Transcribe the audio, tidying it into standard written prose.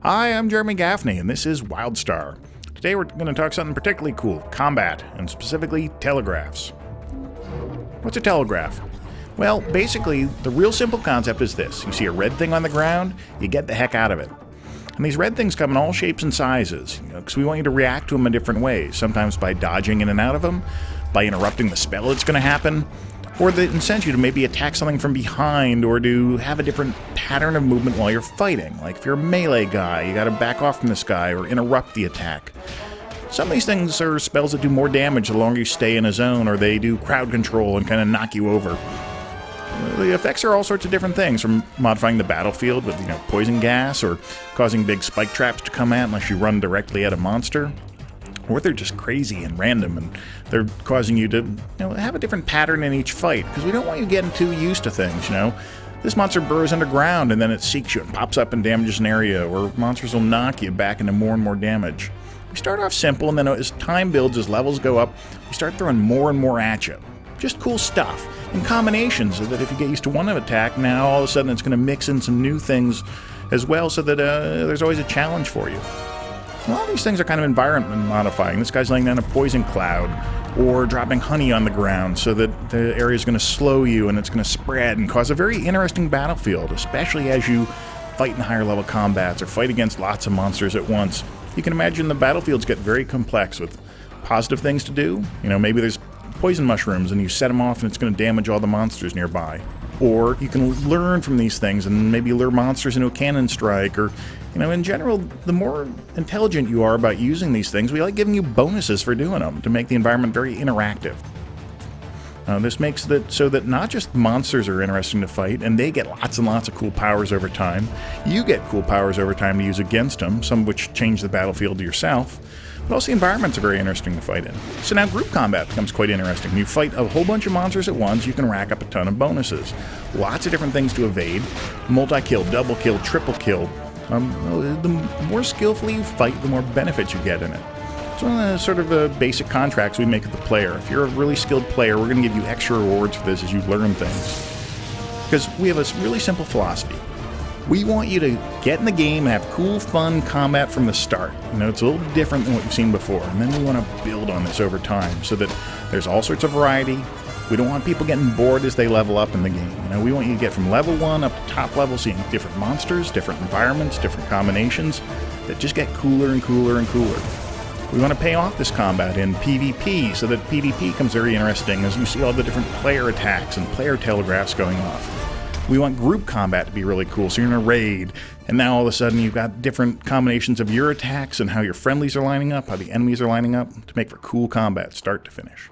Hi, I'm Jeremy Gaffney, and this is WildStar. Today we're going to talk something particularly cool, combat, and specifically telegraphs. What's a telegraph? Well, basically, the real simple concept is this. You see a red thing on the ground, you get the heck out of it. And these red things come in all shapes and sizes, because we want you to react to them in different ways, sometimes by dodging in and out of them, by interrupting the spell that's going to happen, or that incents you to maybe attack something from behind or to have a different pattern of movement while you're fighting. Like if you're a melee guy, you gotta back off from this guy or interrupt the attack. Some of these things are spells that do more damage the longer you stay in a zone, or they do crowd control and kind of knock you over. The effects are all sorts of different things, from modifying the battlefield with poison gas, or causing big spike traps to come out unless you run directly at a monster. Or they're just crazy and random, and they're causing you to have a different pattern in each fight, because we don't want you getting too used to things, This monster burrows underground, and then it seeks you and pops up and damages an area, or monsters will knock you back into more and more damage. We start off simple, and then as time builds, as levels go up, we start throwing more and more at you. Just cool stuff, in combinations, so that if you get used to one attack, now all of a sudden it's going to mix in some new things as well, so that there's always a challenge for you. A lot of these things are kind of environment modifying. This guy's laying down a poison cloud or dropping honey on the ground so that the area is going to slow you and it's going to spread and cause a very interesting battlefield, especially as you fight in higher level combats or fight against lots of monsters at once. You can imagine the battlefields get very complex with positive things to do. Maybe there's poison mushrooms and you set them off and it's going to damage all the monsters nearby. Or you can learn from these things and maybe lure monsters into a cannon strike, or in general, the more intelligent you are about using these things, we like giving you bonuses for doing them to make the environment very interactive. This makes it so that not just monsters are interesting to fight, and they get lots and lots of cool powers over time. You get cool powers over time to use against them, some of which change the battlefield to yourself. But also the environments are very interesting to fight in. So now group combat becomes quite interesting. You fight a whole bunch of monsters at once, you can rack up a ton of bonuses. Lots of different things to evade. Multi-kill, double kill, triple kill. The more skillfully you fight, the more benefits you get in it. It's one of the sort of basic contracts we make with the player. If you're a really skilled player, we're going to give you extra rewards for this as you learn things. Because we have a really simple philosophy. We want you to get in the game and have cool, fun combat from the start. It's a little different than what you've seen before. And then we want to build on this over time so that there's all sorts of variety. We don't want people getting bored as they level up in the game. We want you to get from level 1 up to top level, seeing different monsters, different environments, different combinations that just get cooler and cooler and cooler. We want to pay off this combat in PvP so that PvP becomes very interesting as you see all the different player attacks and player telegraphs going off. We want group combat to be really cool, so you're in a raid, and now all of a sudden you've got different combinations of your attacks and how your friendlies are lining up, how the enemies are lining up, to make for cool combat start to finish.